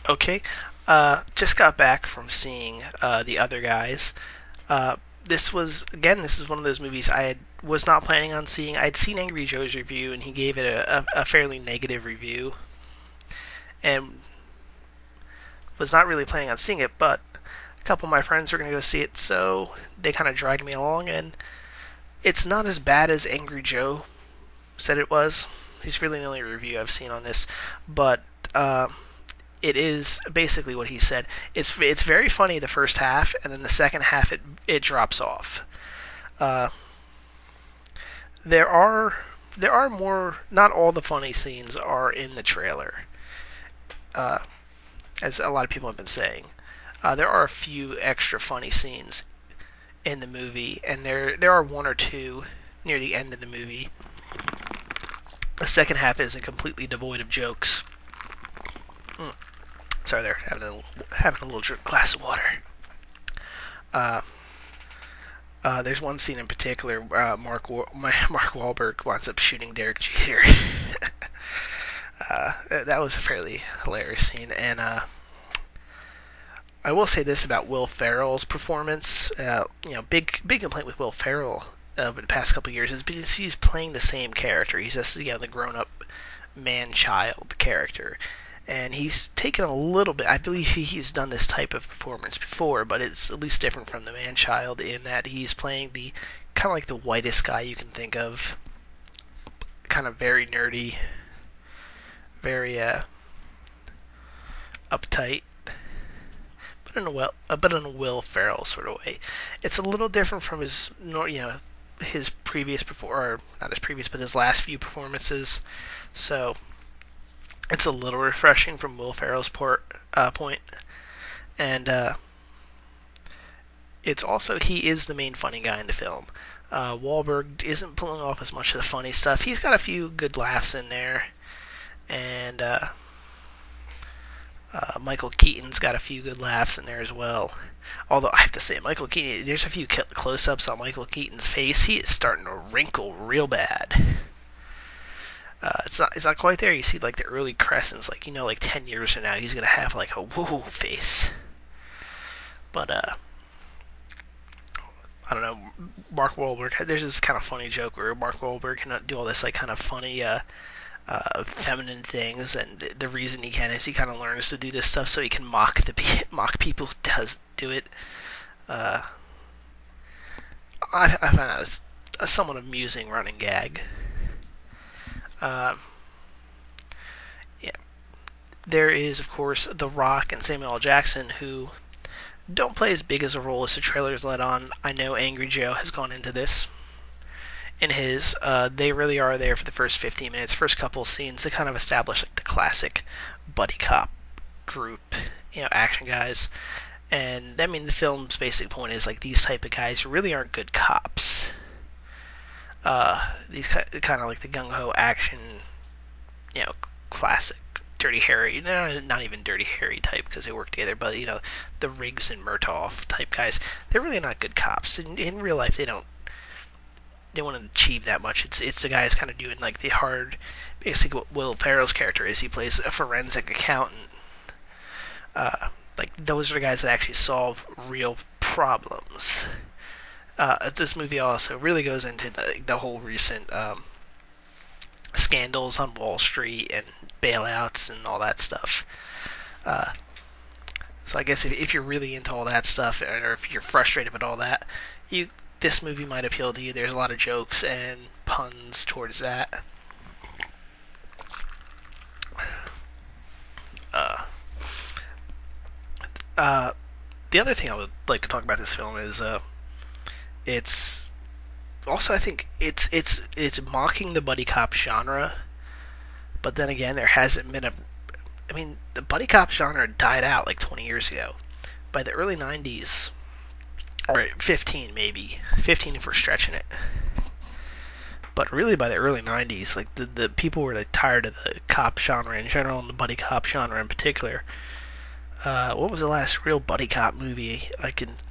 Okay. Just got back from seeing The Other Guys. This is one of those movies was not planning on seeing. I'd seen Angry Joe's review, and he gave it a fairly negative review, and was not really planning on seeing it, but a couple of my friends were going to go see it, so they kind of dragged me along, and it's not as bad as Angry Joe said it was. He's really the only review I've seen on this, but it is basically what he said. It's very funny the first half, and then the second half it drops off. Uh, there are there are more. Not all the funny scenes are in the trailer, uh, as a lot of people have been saying. There are a few extra funny scenes in the movie, and there are one or two near the end of the movie. The second half isn't completely devoid of jokes. Mm. Sorry, they're having a little glass of water. Uh, there's one scene in particular. Mark Wahlberg winds up shooting Derek Jeter. That was a fairly hilarious scene, and I will say this about Will Ferrell's performance. Big complaint with Will Ferrell over the past couple of years is because he's playing the same character. He's just the grown up man child character, and he's taken a little bit. I believe he's done this type of performance before, but it's at least different from the man child in that he's playing the kind of like the whitest guy you can think of, kind of very nerdy, very uptight, but in a Will Ferrell sort of way. It's a little different from his previous or not his previous, but his last few performances. So it's a little refreshing from Will Ferrell's point, and it's also he is the main funny guy in the film. Wahlberg isn't pulling off as much of the funny stuff. He's got a few good laughs in there, and Michael Keaton's got a few good laughs in there as well. Although I have to say, Michael Keaton, there's a few close-ups on Michael Keaton's face. He is starting to wrinkle real bad. It's not quite there. You see like the early crescents, like 10 years from now, he's gonna have like a whoa face. But I don't know. Mark Wahlberg. There's this kind of funny joke where Mark Wahlberg can do all this like kind of funny feminine things, and the reason he can is he kind of learns to do this stuff so he can mock people who does do it. Uh, I find that a somewhat amusing running gag. Uh, yeah, there is of course The Rock and Samuel L. Jackson, who don't play as big as a role as the trailers let on. I know Angry Joe has gone into this in his. They really are there for the first 15 minutes, first couple of scenes. They kind of establish like the classic buddy cop group, action guys. And I mean, the film's basic point is like these type of guys really aren't good cops. These kind of like the gung ho action, classic Dirty Harry, not even Dirty Harry type because they work together, but the Riggs and Murtaugh type guys. They're really not good cops. In real life, they don't want to achieve that much. It's the guys kind of doing like the hard. Basically, what Will Ferrell's character is, he plays a forensic accountant. Like those are the guys that actually solve real problems. This movie also really goes into the whole recent scandals on Wall Street and bailouts and all that stuff. So I guess if you're really into all that stuff, or if you're frustrated with all that, this movie might appeal to you. There's a lot of jokes and puns towards that. Uh, the other thing I would like to talk about this film is it's also, I think it's mocking the buddy cop genre, but then again, there hasn't been I mean, the buddy cop genre died out like 20 years ago. By the early 90s, or 15 maybe, 15 if we're stretching it. But really, by the early 90s, like the people were like tired of the cop genre in general, and the buddy cop genre in particular. What was the last real buddy cop movie?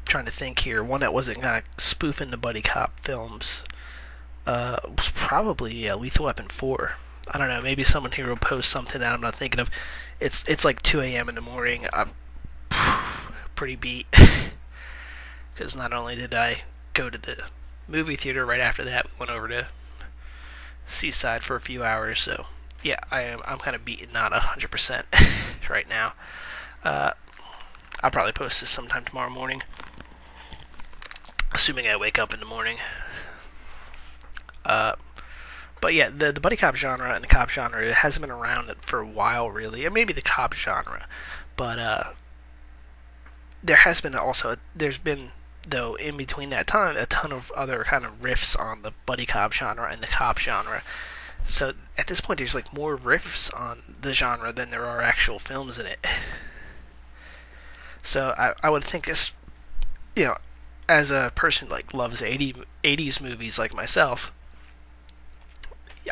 Trying to think here. One that wasn't kind of spoofing the buddy cop films was probably Lethal Weapon 4. I don't know. Maybe someone here will post something that I'm not thinking of. It's like 2 a.m. in the morning. I'm pretty beat because not only did I go to the movie theater right after that, we went over to Seaside for a few hours. So yeah, I'm kind of beaten, not 100% right now. I'll probably post this sometime tomorrow morning, assuming I wake up in the morning. But yeah, the buddy cop genre and the cop genre, it hasn't been around for a while, really. Or maybe the cop genre, but there has been also there's been, though, in between that time, a ton of other kind of riffs on the buddy cop genre and the cop genre. So at this point, there's like more riffs on the genre than there are actual films in it. So I would think it's, as a person like loves 80s movies like myself,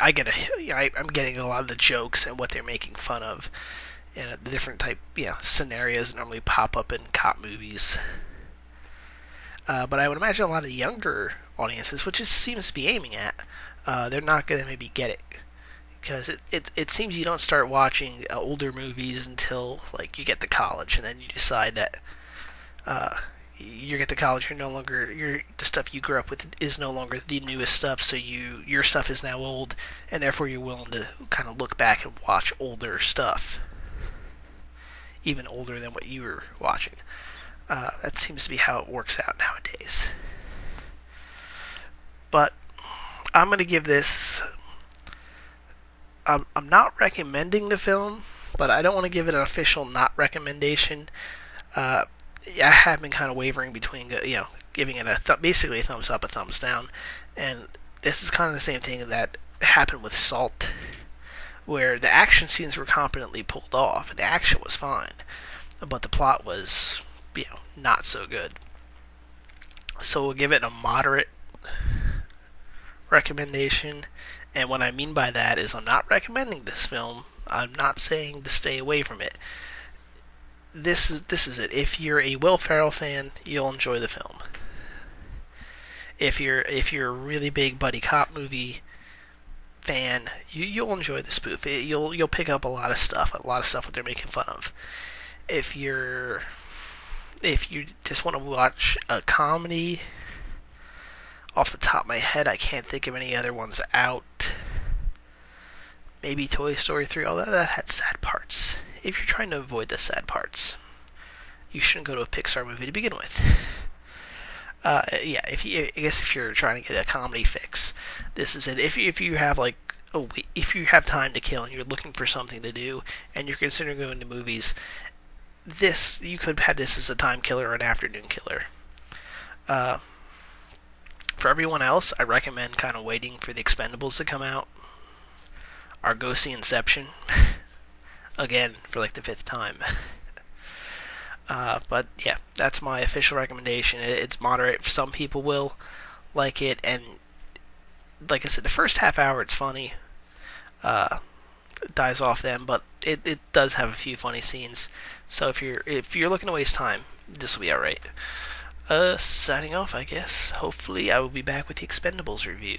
I'm getting a lot of the jokes and what they're making fun of, and the different type scenarios that normally pop up in cop movies. But I would imagine a lot of the younger audiences, which it seems to be aiming at, they're not going to maybe get it, because it seems you don't start watching older movies until like you get to college, and then you decide that you get to college, the stuff you grew up with is no longer the newest stuff, so your stuff is now old, and therefore you're willing to kind of look back and watch older stuff, even older than what you were watching. That seems to be how it works out nowadays. But I'm going to give this. I'm not recommending the film, but I don't want to give it an official not recommendation. I have been kind of wavering between, giving it basically a thumbs up, a thumbs down, and this is kind of the same thing that happened with Salt, where the action scenes were competently pulled off, and the action was fine, but the plot was, not so good. So we'll give it a moderate recommendation, and what I mean by that is I'm not recommending this film. I'm not saying to stay away from it. This is it. If you're a Will Ferrell fan, you'll enjoy the film. If you're a really big buddy cop movie fan, you'll enjoy the spoof. You'll pick up a lot of stuff what they're making fun of. If you just want to watch a comedy, off the top of my head, I can't think of any other ones out. Maybe Toy Story 3, although that had sad parts. If you're trying to avoid the sad parts, you shouldn't go to a Pixar movie to begin with. I guess if you're trying to get a comedy fix, this is it. If you have if you have time to kill and you're looking for something to do and you're considering going to movies, you could have this as a time killer or an afternoon killer. For everyone else, I recommend kind of waiting for the Expendables to come out, or go see Inception. Again, for like the 5th time. But yeah, that's my official recommendation. It's moderate. Some people will like it, and like I said, the first half hour it's funny. It dies off then, but it does have a few funny scenes. So if you're looking to waste time, this will be alright. Signing off, I guess. Hopefully, I will be back with the Expendables review.